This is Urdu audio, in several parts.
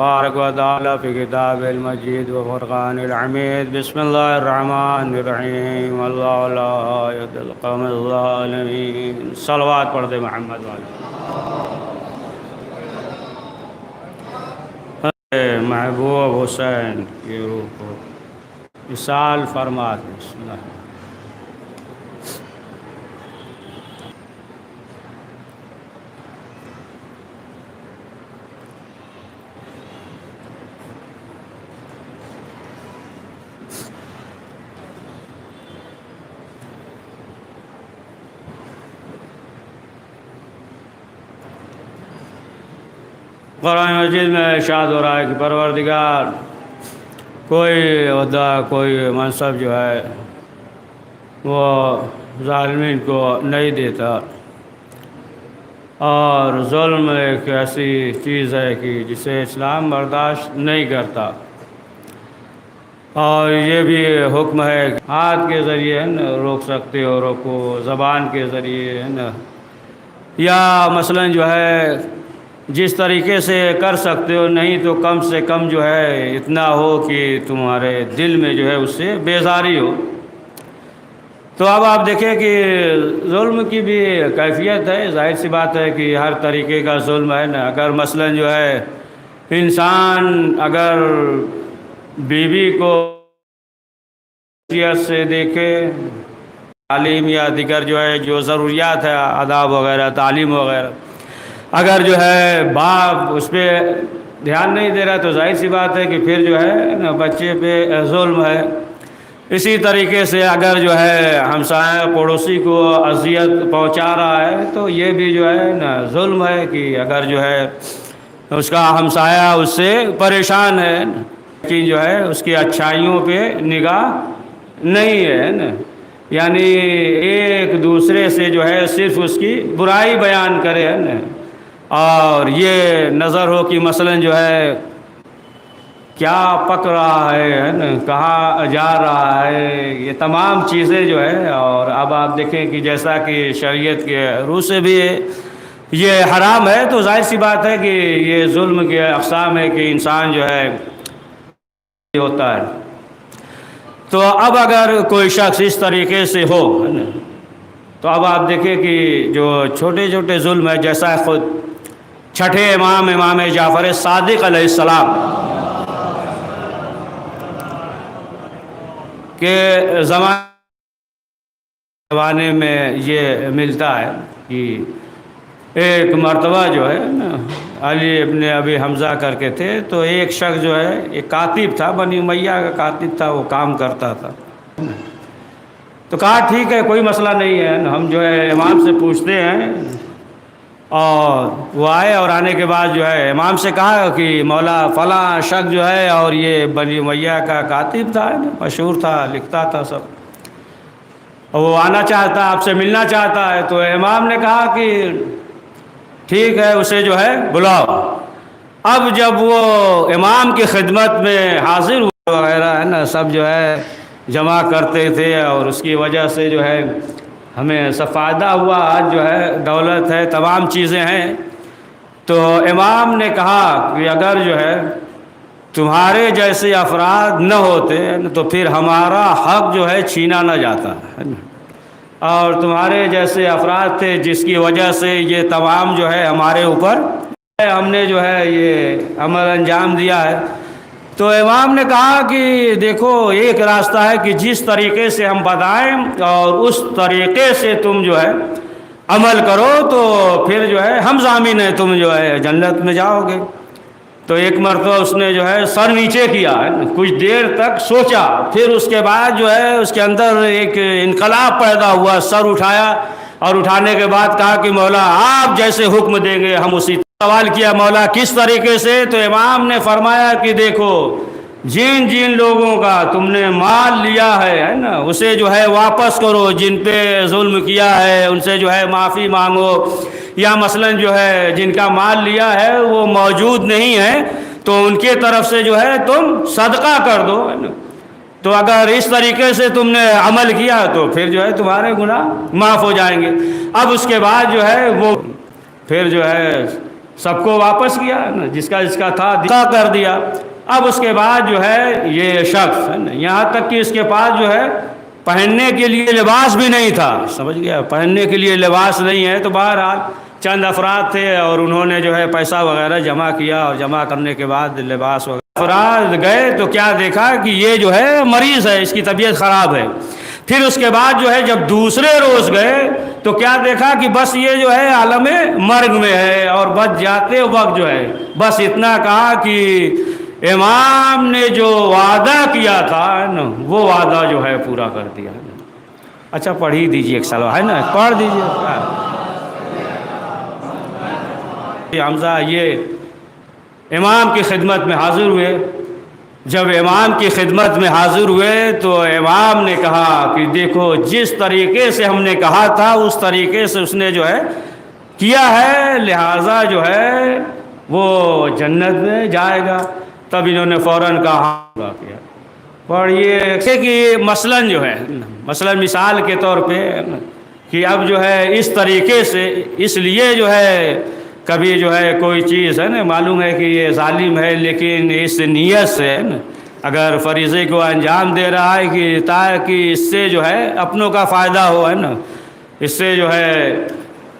بارك وتعالى في كتاب المجيد وفرقان الحميد. بسم الله الرحمن الرحيم. الله لا يهدي القوم الظالمين. صلوات پڑھ دے محمد والے محبوب حسین کی روح کو وصال فرما دے. بسم اللہ. قرآن مجید میں ارشاد ہو رہا ہے کہ پروردگار کوئی عہدہ کوئی منصب جو ہے وہ ظالمین کو نہیں دیتا، اور ظلم ایک ایسی چیز ہے کہ جسے اسلام برداشت نہیں کرتا. اور یہ بھی حکم ہے کہ ہاتھ کے ذریعے روک سکتے ہو، روکو، زبان کے ذریعے یا مثلا جو ہے جس طریقے سے کر سکتے ہو، نہیں تو کم سے کم جو ہے اتنا ہو کہ تمہارے دل میں جو ہے اس سے بیزاری ہو. تو اب آپ دیکھیں کہ ظلم کی بھی کیفیت ہے. ظاہر سی بات ہے کہ ہر طریقے کا ظلم ہے نا. اگر مثلا جو ہے انسان اگر بیوی کو سے دیکھے، تعلیم یا دیگر جو ہے جو ضروریات ہے، آداب وغیرہ، تعلیم وغیرہ، اگر جو ہے باپ اس پہ دھیان نہیں دے رہا تو ظاہر سی بات ہے کہ پھر جو ہے نا بچے پہ ظلم ہے. اسی طریقے سے اگر جو ہے ہمسایہ پڑوسی کو اذیت پہنچا رہا ہے تو یہ بھی جو ہے نا ظلم ہے کہ اگر جو ہے اس کا ہمسایہ اس سے پریشان ہے کہ جو ہے اس کی اچھائیوں پہ نگاہ نہیں ہے نا، یعنی ایک دوسرے سے جو ہے صرف اس کی برائی بیان کرے ہے نا، اور یہ نظر ہو کہ مثلا جو ہے کیا پک رہا ہے نا، کہاں جا رہا ہے، یہ تمام چیزیں جو ہے. اور اب آپ دیکھیں کہ جیسا کہ شریعت کے روح سے بھی یہ حرام ہے، تو ظاہر سی بات ہے کہ یہ ظلم کے اقسام ہے کہ انسان جو ہے ہوتا ہے. تو اب اگر کوئی شخص اس طریقے سے ہو تو اب آپ دیکھیں کہ جو چھوٹے چھوٹے ظلم ہے، جیسا خود چھٹے امام جعفر صادق علیہ السلام کے زمانے میں یہ ملتا ہے کہ ایک مرتبہ جو ہے علی ابن ابی حمزہ کر کے تھے، تو ایک شخص جو ہے ایک کاتب تھا، بنی امیہ کا کاتب تھا، وہ کام کرتا تھا. تو کہا ٹھیک ہے کوئی مسئلہ نہیں ہے، ہم جو ہے امام سے پوچھتے ہیں. اور وہ آئے، اور آنے کے بعد جو ہے امام سے کہا کہ مولا فلاں شخص جو ہے اور یہ بنی امیہ کا کاتب تھا، مشہور تھا، لکھتا تھا سب، اور وہ آنا چاہتا، آپ سے ملنا چاہتا ہے. تو امام نے کہا کہ ٹھیک ہے اسے جو ہے بلاؤ. اب جب وہ امام کی خدمت میں حاضر ہوا وغیرہ ہے نا، سب جو ہے جمع کرتے تھے، اور اس کی وجہ سے جو ہے ہمیں سب فائدہ ہوا. آج جو ہے دولت ہے، تمام چیزیں ہیں. تو امام نے کہا کہ اگر جو ہے تمہارے جیسے افراد نہ ہوتے تو پھر ہمارا حق جو ہے چھینا نہ جاتا ہے نا، اور تمہارے جیسے افراد تھے جس کی وجہ سے یہ تمام جو ہے ہمارے اوپر ہم نے جو ہے یہ عمل انجام دیا ہے. تو امام نے کہا کہ دیکھو ایک راستہ ہے کہ جس طریقے سے ہم بتائیں اور اس طریقے سے تم جو ہے عمل کرو تو پھر جو ہے ہم ضامن ہیں، تم جو ہے جنت میں جاؤ گے. تو ایک مرتبہ اس نے جو ہے سر نیچے کیا، کچھ دیر تک سوچا، پھر اس کے بعد جو ہے اس کے اندر ایک انقلاب پیدا ہوا. سر اٹھایا، اور اٹھانے کے بعد کہا کہ مولا آپ جیسے حکم دیں گے ہم اسی. سوال کیا مولا کس طریقے سے؟ تو امام نے فرمایا کہ دیکھو جن جن لوگوں کا تم نے مال لیا ہے نا اسے جو ہے واپس کرو، جن پہ ظلم کیا ہے ان سے جو ہے معافی مانگو، یا مثلا جو ہے جن کا مال لیا ہے وہ موجود نہیں ہے تو ان کی طرف سے جو ہے تم صدقہ کر دو ہے نا. تو اگر اس طریقے سے تم نے عمل کیا تو پھر جو ہے تمہارے گناہ معاف ہو جائیں گے. اب اس کے بعد جو ہے وہ پھر جو ہے سب کو واپس کیا ہے نا، جس کا تھا دفاع کر دیا۔ اب اس کے بعد جو ہے یہ شخص ہے نا، یہاں تک کہ اس کے پاس جو ہے پہننے کے لیے لباس بھی نہیں تھا، سمجھ گیا، پہننے کے لیے لباس نہیں ہے۔ تو بہرحال چند افراد تھے اور انہوں نے جو ہے پیسہ وغیرہ جمع کیا، اور جمع کرنے کے بعد لباس وغیرہ افراد گئے تو کیا دیکھا کہ یہ جو ہے مریض ہے، اس کی طبیعت خراب ہے۔ پھر اس کے بعد جو ہے جب دوسرے روز گئے تو کیا دیکھا کہ بس یہ جو ہے عالم مرگ میں ہے، اور بس جاتے وقت جو ہے بس اتنا کہا کہ امام نے جو وعدہ کیا تھا نا، وہ وعدہ جو ہے پورا کر دیا۔ اچھا پڑھ ہی دیجیے ایک سال ہے نا، پڑھ دیجیے۔ حمزہ یہ امام کی خدمت میں حاضر ہوئے۔ جب امام کی خدمت میں حاضر ہوئے تو امام نے کہا کہ دیکھو جس طریقے سے ہم نے کہا تھا اس طریقے سے اس نے جو ہے کیا ہے، لہٰذا جو ہے وہ جنت میں جائے گا۔ تب انہوں نے فوراً کہا کیا پڑھیے کہ مثلاً جو ہے مثلاً مثال کے طور پہ کہ اب جو ہے اس طریقے سے، اس لیے جو ہے کبھی جو ہے کوئی چیز ہے نا، معلوم ہے کہ یہ ظالم ہے لیکن اس نیت سے ہے نا اگر فریضے کو انجام دے رہا ہے کہ تاکہ اس سے جو ہے اپنوں کا فائدہ ہو، ہے نا، اس سے جو ہے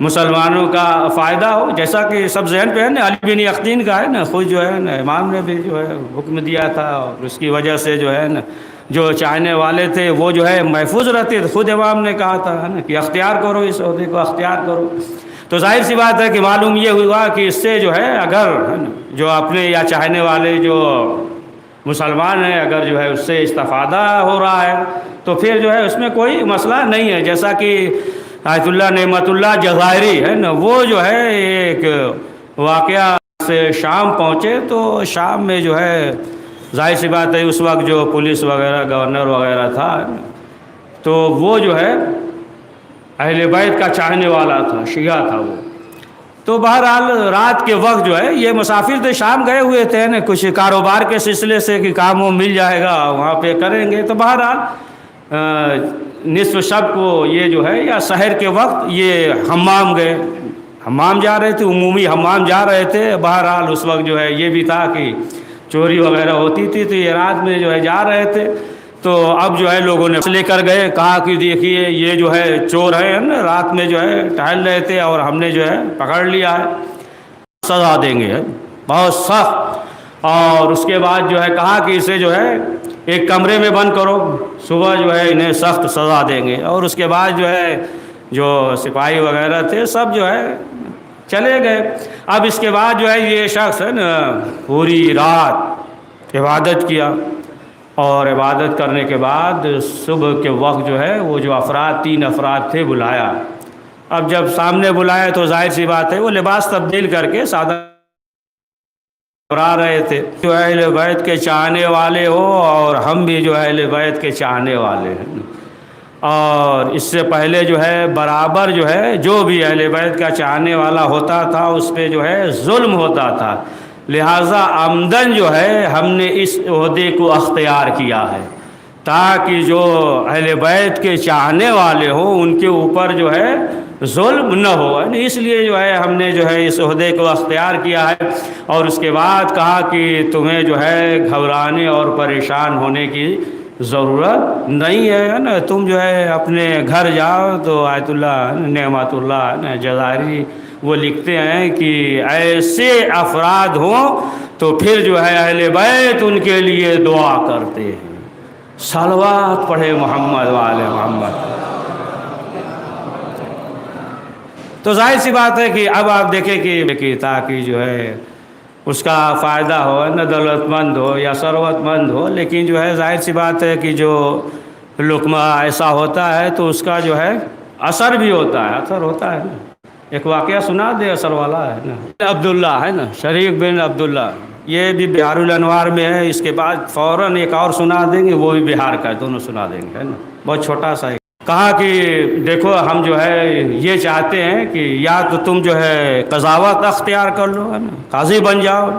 مسلمانوں کا فائدہ ہو، جیسا کہ سب ذہن پہ ہے نا، علی بن یقطین کا ہے نا، خود جو ہے نا امام نے بھی جو ہے حکم دیا تھا، اور اس کی وجہ سے جو ہے نا جو چاہنے والے تھے وہ جو ہے محفوظ رہتے تھے۔ خود امام نے کہا تھا ہے نا کہ اختیار کرو، اس عہدے کو اختیار کرو۔ تو ظاہر سی بات ہے کہ معلوم یہ ہوا کہ اس سے جو ہے اگر جو اپنے یا چاہنے والے جو مسلمان ہیں اگر جو ہے اس سے استفادہ ہو رہا ہے تو پھر جو ہے اس میں کوئی مسئلہ نہیں ہے۔ جیسا کہ آیت اللہ نعمت اللہ جزائری ہے نا، وہ جو ہے ایک واقعہ سے شام پہنچے تو شام میں جو ہے ظاہر سی بات ہے اس وقت جو پولیس وغیرہ گورنر وغیرہ تھا تو وہ جو ہے اہل بیت کا چاہنے والا تھا، شیعہ تھا وہ۔ تو بہرحال رات کے وقت جو ہے یہ مسافر تھے، شام گئے ہوئے تھے نا کچھ کاروبار کے سلسلے سے کہ کام وہ مل جائے گا وہاں پہ کریں گے۔ تو بہرحال نصف شب کو یہ جو ہے یا سحر کے وقت یہ حمام گئے، حمام جا رہے تھے، عمومی حمام جا رہے تھے۔ بہرحال اس وقت جو ہے یہ بھی تھا کہ چوری وغیرہ ہوتی تھی تو یہ رات میں جو ہے جا رہے تھے۔ تو اب جو ہے لوگوں نے لے کر گئے، کہا کہ دیکھیے یہ جو ہے چور ہے نا، رات میں جو ہے ٹہل رہے تھے اور ہم نے جو ہے پکڑ لیا ہے، سزا دیں گے بہت سخت۔ اور اس کے بعد جو ہے کہا کہ اسے جو ہے ایک کمرے میں بند کرو، صبح جو ہے انہیں سخت سزا دیں گے۔ اور اس کے بعد جو ہے جو سپاہی وغیرہ تھے سب جو ہے چلے گئے۔ اب اس کے بعد جو ہے یہ شخص ہے نا پوری رات عبادت کیا، اور عبادت کرنے کے بعد صبح کے وقت جو ہے وہ جو افراد 3 افراد تھے بلایا۔ اب جب سامنے بلایا تو ظاہر سی بات ہے وہ لباس تبدیل کر کے سادہ رہے تھے، جو اہل بیت کے چاہنے والے ہو، اور ہم بھی جو اہل بیت کے چاہنے والے ہیں، اور اس سے پہلے جو ہے برابر جو ہے جو بھی اہل بیت کا چاہنے والا ہوتا تھا اس پہ جو ہے ظلم ہوتا تھا، لہٰذا عمدن جو ہے ہم نے اس عہدے کو اختیار کیا ہے تاکہ جو اہل بیت کے چاہنے والے ہوں ان کے اوپر جو ہے ظلم نہ ہو۔ اس لیے جو ہے ہم نے جو ہے اس عہدے کو اختیار کیا ہے۔ اور اس کے بعد کہا کہ تمہیں جو ہے گھبرانے اور پریشان ہونے کی ضرورت نہیں ہے نا، تم جو ہے اپنے گھر جاؤ۔ تو آیت اللہ نعمت اللہ جزائری وہ لکھتے ہیں کہ ایسے افراد ہوں تو پھر جو ہے اہل بیت ان کے لیے دعا کرتے ہیں، صلوات پڑھے محمد وآل محمد۔ تو ظاہر سی بات ہے کہ اب آپ دیکھیں کہ تاکہ جو ہے اس کا فائدہ ہو نہ، دولت مند ہو یا ثروت مند ہو، لیکن جو ہے ظاہر سی بات ہے کہ جو لقمہ ایسا ہوتا ہے تو اس کا جو ہے اثر بھی ہوتا ہے، اثر ہوتا ہے نا۔ ایک واقعہ سنا دے اثر والا ہے نا، عبداللہ ہے نا، شریک بن عبداللہ، یہ بھی بہار الانوار میں ہے۔ اس کے بعد فوراً ایک اور سنا دیں گے، وہ بھی بہار کا ہے، دونوں سنا دیں گے، ہے نا، بہت چھوٹا سا ہے۔ کہا کہ دیکھو ہم جو ہے یہ چاہتے ہیں کہ یا تو تم جو ہے قضاوت اختیار کر لو، ہے نا، قاضی بن جاؤ،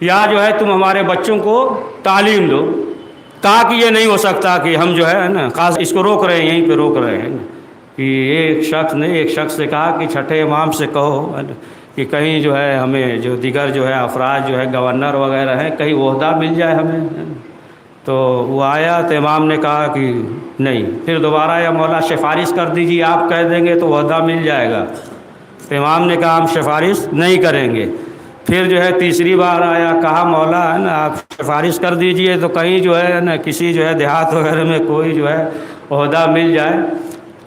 یا جو ہے تم ہمارے بچوں کو تعلیم دو۔ کہا کہ یہ نہیں ہو سکتا کہ ہم جو ہے نا قاضی اس کو روک رہے ہیں، یہیں پہ روک رہے ہیں کہ ایک شخص نے ایک شخص سے کہا کہ چھٹے امام سے کہو کہ کہیں جو ہے ہمیں جو دیگر جو ہے افراد جو ہے گورنر وغیرہ ہیں کہیں عہدہ مل جائے ہمیں. تو وہ آیا تو امام نے کہا کہ نہیں. پھر دوبارہ یا مولا سفارش کر دیجیے، آپ کہہ دیں گے تو عہدہ مل جائے گا. تو امام نے کہا ہم سفارش نہیں کریں گے. پھر جو ہے تیسری بار آیا، کہا مولا ہے نا آپ سفارش کر دیجئے تو کہیں جو ہے نا کسی جو ہے دیہات وغیرہ میں کوئی جو ہے عہدہ مل جائے.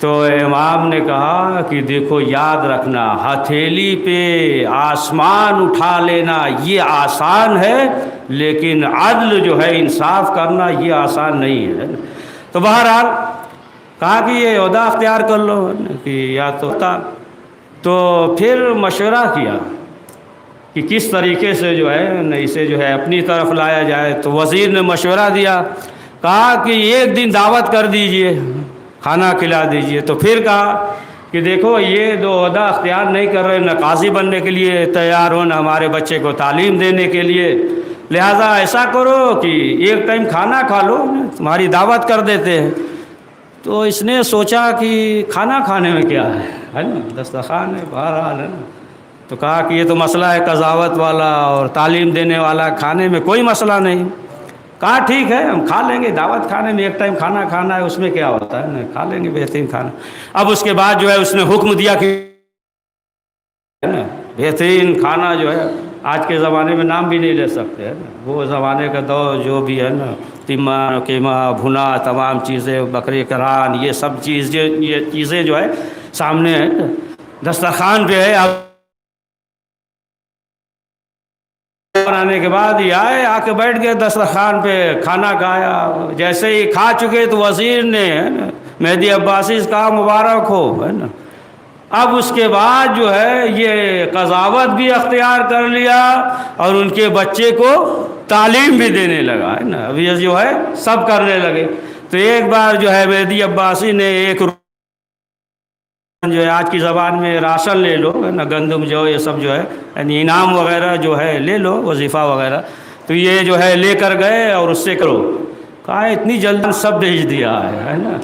تو امام نے کہا کہ دیکھو یاد رکھنا، ہتھیلی پہ آسمان اٹھا لینا یہ آسان ہے، لیکن عدل جو ہے انصاف کرنا یہ آسان نہیں ہے. تو بہرحال کہا کہ یہ عہدہ اختیار کر لو کہ یا تو پھر مشورہ کیا کہ کس طریقے سے جو ہے اسے جو ہے اپنی طرف لایا جائے. تو وزیر نے مشورہ دیا، کہا کہ ایک دن دعوت کر دیجئے، کھانا کھلا دیجئے. تو پھر کہا کہ دیکھو یہ دو عہدہ اختیار نہیں کر رہے، نہ قاضی بننے کے لیے تیار ہو نہ ہمارے بچے کو تعلیم دینے کے لیے، لہٰذا ایسا کرو کہ ایک ٹائم کھانا کھا لو، تمہاری دعوت کر دیتے ہیں. تو اس نے سوچا کہ کھانا کھانے میں کیا ہے نا، دسترخوان ہے بہرحال ہے نا. تو کہا کہ یہ تو مسئلہ ہے قضاوت والا اور تعلیم دینے والا، کھانے میں کوئی مسئلہ نہیں. کہا ٹھیک ہے ہم کھا لیں گے، دعوت کھانے میں ایک ٹائم کھانا کھانا ہے اس میں کیا ہوتا ہے نا، کھا لیں گے بہترین کھانا. اب اس کے بعد جو ہے اس نے حکم دیا کہ بہترین کھانا جو ہے آج کے زمانے میں نام بھی نہیں لے سکتے ہے نا، وہ زمانے کا دور جو بھی ہے نا، قیمہ بھنا تمام چیزیں، بکرے کا ران، یہ سب چیزیں جو ہے سامنے دسترخوان پہ ہے. اب بنانے کے بعد یہ آئے، آ کے بیٹھ گئے دسترخوان پہ، کھانا کھایا. جیسے ہی کھا چکے تو وزیر نے مہدی عباسی سے کہا مبارک ہو ہے نا. اب اس کے بعد جو ہے یہ قضاوت بھی اختیار کر لیا اور ان کے بچے کو تعلیم بھی دینے لگا ہے نا. اب یہ جو ہے سب کرنے لگے. تو ایک بار جو ہے مہدی عباسی نے ایک جو ہے آج کی زبان میں راشن لے لو ہے نا، گندم جو یہ سب جو ہے یعنی انعام وغیرہ جو ہے لے لو، وظیفہ وغیرہ. تو یہ جو ہے لے کر گئے اور اس سے کرو. کہا اتنی جلدی سب بھیج دیا ہے نا.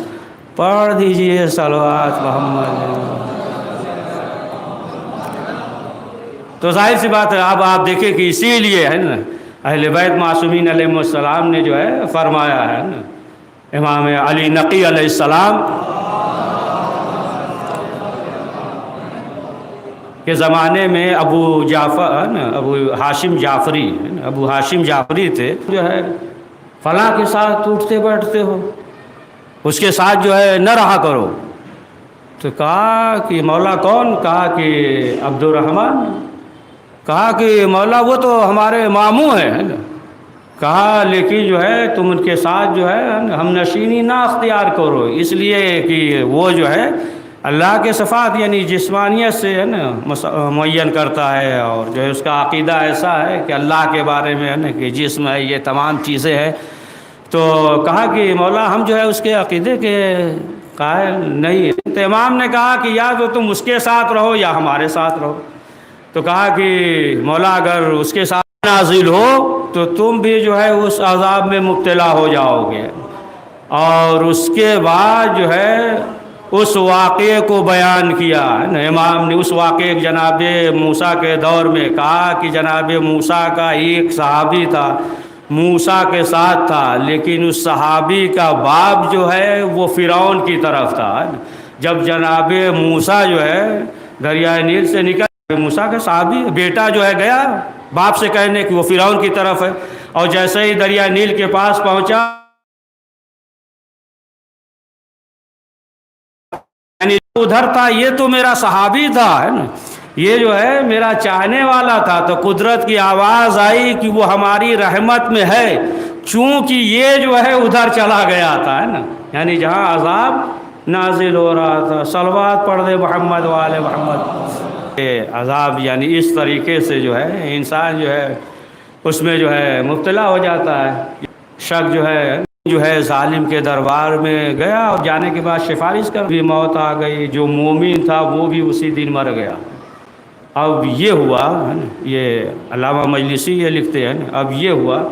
پڑھ دیجئے صلوات محمد. تو ظاہر سی بات ہے اب آپ دیکھیں کہ اسی لیے ہے نا اہل بیت معصومین علیہ السلام نے جو ہے فرمایا ہے نا، امام علی نقی علیہ السلام کے زمانے میں ابو ہاشم جعفری تھے، جو ہے فلاں کے ساتھ اٹھتے بیٹھتے ہو، اس کے ساتھ جو ہے نہ رہا کرو. تو کہا کہ مولا کون؟ کہا کہ عبد الرحمن. کہا کہ مولا وہ تو ہمارے ماموں ہیں ہے نا. کہا لیکن جو ہے تم ان کے ساتھ جو ہے ہم نشینی نہ اختیار کرو، اس لیے کہ وہ جو ہے اللہ کے صفات یعنی جسمانیت سے ہے نا معین کرتا ہے، اور جو ہے اس کا عقیدہ ایسا ہے کہ اللہ کے بارے میں ہے نا کہ جسم ہے، یہ تمام چیزیں ہیں. تو کہا کہ مولا ہم جو ہے اس کے عقیدے کے قائل نہیں. تو امام نے کہا کہ یا تو تم اس کے ساتھ رہو یا ہمارے ساتھ رہو. تو کہا کہ مولا اگر اس کے ساتھ نازل ہو تو تم بھی جو ہے اس عذاب میں مبتلا ہو جاؤ گے. اور اس کے بعد جو ہے اس واقعے کو بیان کیا امام نے. اس واقعے جناب موسیٰ کے دور میں کہا کہ جناب موسیٰ کا ایک صحابی تھا، موسیٰ کے ساتھ تھا، لیکن اس صحابی کا باپ جو ہے وہ فرعون کی طرف تھا. جب جناب موسیٰ جو ہے دریائے نیل سے نکل، موسیٰ کا صحابی بیٹا جو ہے گیا باپ سے کہنے کہ وہ فرعون کی طرف ہے، اور جیسے ہی دریائے نیل کے پاس پہنچا یعنی ادھر تھا، یہ تو میرا صحابی تھا ہے نا، یہ جو ہے میرا چاہنے والا تھا. تو قدرت کی آواز آئی کہ وہ ہماری رحمت میں ہے، چونکہ یہ جو ہے ادھر چلا گیا تھا ہے نا، یعنی جہاں عذاب نازل ہو رہا تھا. صلوات پڑھ دے محمد وآل محمد. عذاب یعنی اس طریقے سے جو ہے انسان جو ہے اس میں جو ہے مبتلا ہو جاتا ہے. شک جو ہے ظالم کے دربار میں گیا اور جانے کے بعد سفارش کر بھی موت آ گئی. جو مومن تھا وہ بھی اسی دن مر گیا. اب یہ ہوا ہے نا، یہ علامہ مجلسی یہ لکھتے ہیں نا، اب یہ ہوا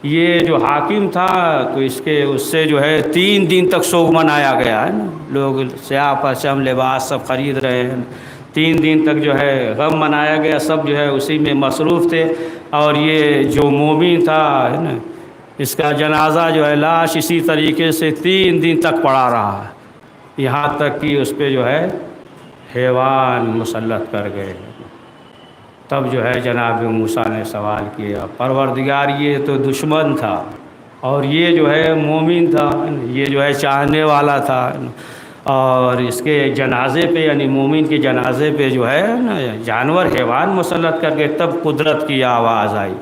یہ جو حاکم تھا تو اس سے جو ہے 3 دن تک سوگ منایا گیا ہے نا. لوگ سیاہ پرچم لباس سب خرید رہے ہیں. 3 دن تک جو ہے غم منایا گیا، سب جو ہے اسی میں مصروف تھے، اور یہ جو مومن تھا ہے نا، اس کا جنازہ جو ہے لاش اسی طریقے سے 3 دن تک پڑا رہا، یہاں تک کہ اس پہ جو ہے حیوان مسلط کر گئے۔ تب جو ہے جناب موسیٰ نے سوال کیا، پروردگار یہ تو دشمن تھا اور یہ جو ہے مومن تھا، یہ جو ہے چاہنے والا تھا، اور اس کے جنازے پہ یعنی مومن کے جنازے پہ جو ہے نا جانور حیوان مسلط کر کے، تب قدرت کی آواز آئی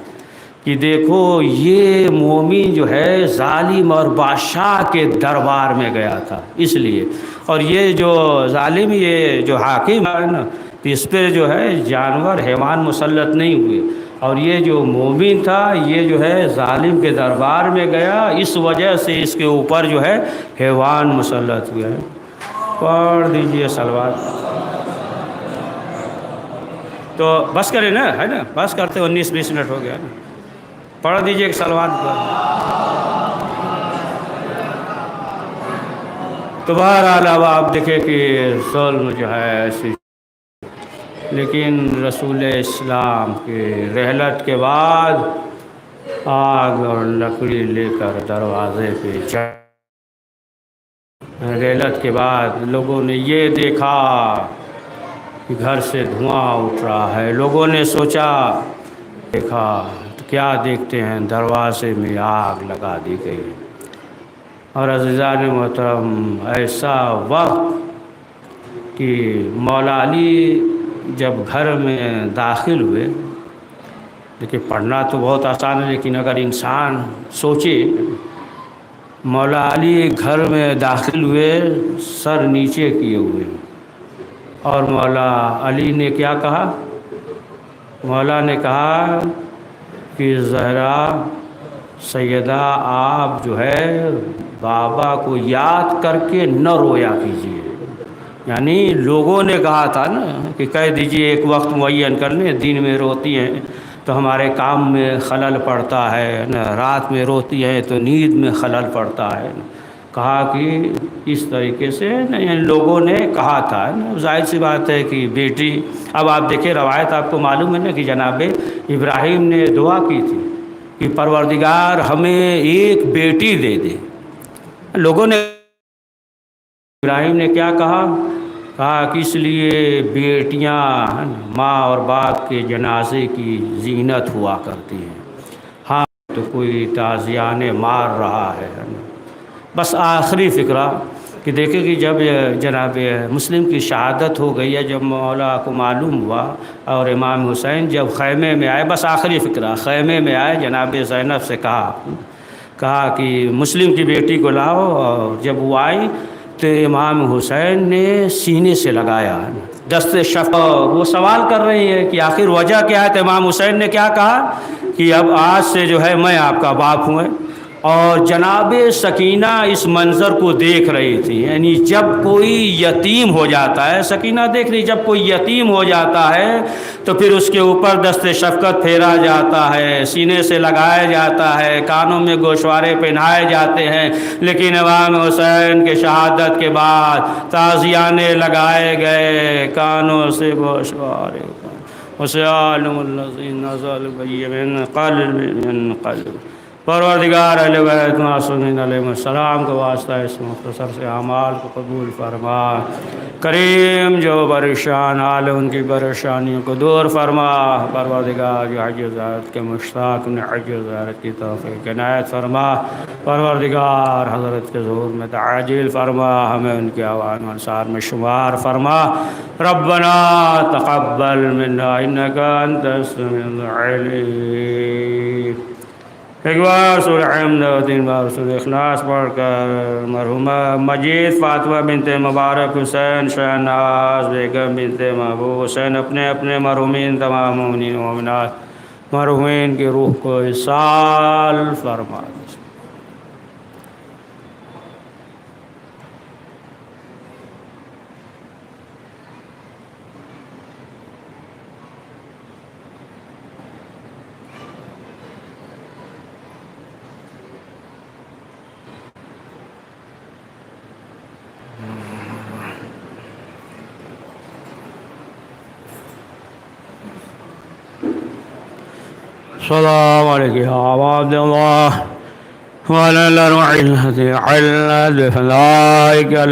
کہ دیکھو یہ مومن جو ہے ظالم اور بادشاہ کے دربار میں گیا تھا اس لیے، اور یہ جو ظالم یہ جو حاکم ہے نا اس پہ جو ہے جانور حیوان مسلط نہیں ہوئے، اور یہ جو مومن تھا یہ جو ہے ظالم کے دربار میں گیا، اس وجہ سے اس کے اوپر جو ہے حیوان مسلط ہوئے ہیں۔ پڑھ دیجئے صلوات۔ تو بس کریں نا، ہے نا، بس کرتے 19-20 منٹ ہو گیا نا، پڑھ دیجئے ایک صلوات پر۔ تو بہرحال اب آپ دیکھیں کہ ظلم جو ہے ایسی، لیکن رسول اسلام کے رحلت کے بعد آگ اور لکڑی لے کر دروازے پہ چڑھ، رحلت کے بعد لوگوں نے یہ دیکھا کہ گھر سے دھواں اٹھ رہا ہے، لوگوں نے سوچا، دیکھا تو کیا دیکھتے ہیں، دروازے میں آگ لگا دی گئی۔ اور عزیزان محترم، ایسا وقت کہ مولا علی جب گھر میں داخل ہوئے، دیکھیں پڑھنا تو بہت آسان ہے لیکن اگر انسان سوچے، مولا علی گھر میں داخل ہوئے سر نیچے کیے ہوئے، اور مولا علی نے کیا کہا؟ مولا نے کہا کہ زہرا سیدہ آپ جو ہے بابا کو یاد کر کے نہ رویا کیجیے، یعنی لوگوں نے کہا تھا نا کہ کہہ دیجئے ایک وقت معین کر لیں، دن میں روتی ہیں تو ہمارے کام میں خلل پڑتا ہے نا، رات میں روتی ہیں تو نیند میں خلل پڑتا ہے، کہا کہ اس طریقے سے یعنی لوگوں نے کہا تھا نا، ظاہر سی بات ہے کہ بیٹی، اب آپ دیکھیں روایت آپ کو معلوم ہے نا کہ جناب ابراہیم نے دعا کی تھی کہ پروردگار ہمیں ایک بیٹی دے دے، لوگوں نے ابراہیم نے کیا کہا کہ اس لیے بیٹیاں ماں اور باپ کے جنازے کی زینت ہوا کرتی ہیں، ہاں تو کوئی تازیانے مار رہا ہے۔ بس آخری فقرہ کہ دیکھیں کہ جب جناب مسلم کی شہادت ہو گئی ہے، جب مولا کو معلوم ہوا اور امام حسین جب خیمے میں آئے، بس آخری فقرہ، خیمے میں آئے، جناب زینب سے کہا کہ مسلم کی بیٹی کو لاؤ، اور جب وہ آئی تو امام حسین نے سینے سے لگایا دست شفا، وہ سوال کر رہی ہے کہ آخر وجہ کیا ہے، تو امام حسین نے کیا کہا کہ اب آج سے جو ہے میں آپ کا باپ ہوں، اور جناب سکینہ اس منظر کو دیکھ رہی تھی، یعنی جب کوئی یتیم ہو جاتا ہے، سکینہ دیکھ رہی جب کوئی یتیم ہو جاتا ہے تو پھر اس کے اوپر دست شفقت پھیرا جاتا ہے، سینے سے لگایا جاتا ہے، کانوں میں گوشوارے پہنائے جاتے ہیں، لیکن امام حسین کے شہادت کے بعد تعزیانے لگائے گئے، کانوں سے گوشوارے، وَسَيَعْلَمُ الَّذِينَ ظَلَمُوا مِنْ قَلْبٍ۔ پروردگار اہل بیت معصومین علیہ السلام کا واسطہ اس مختصر سے اعمال کو قبول فرما، کریم جو پریشان حال ان کی پریشانیوں کو دور فرما، پروردگار جو حج زیارت کے مشتاق انہیں حج زیارت کی توفیق عنایت فرما، پروردگار حضرت کے ظہور میں تعجیل فرما، ہمیں ان کے عوان انصار میں شمار فرما، ربنا تقبل منا انک انت السمیع العلیم۔ ایک بار سورہ حمد و 3 بار سورہ اخلاص پڑھ کر مرحومہ مجید فاطمہ بنت مبارک حسین شہناز بیگم بنت محبوب حسین اپنے اپنے مرحومین تمام مومنین و مومنات مرحومین کی روح کو اصال فرما۔ السلام علیکم یا عباد اللہ وعلی الروح الذی علت بفضائک علیہ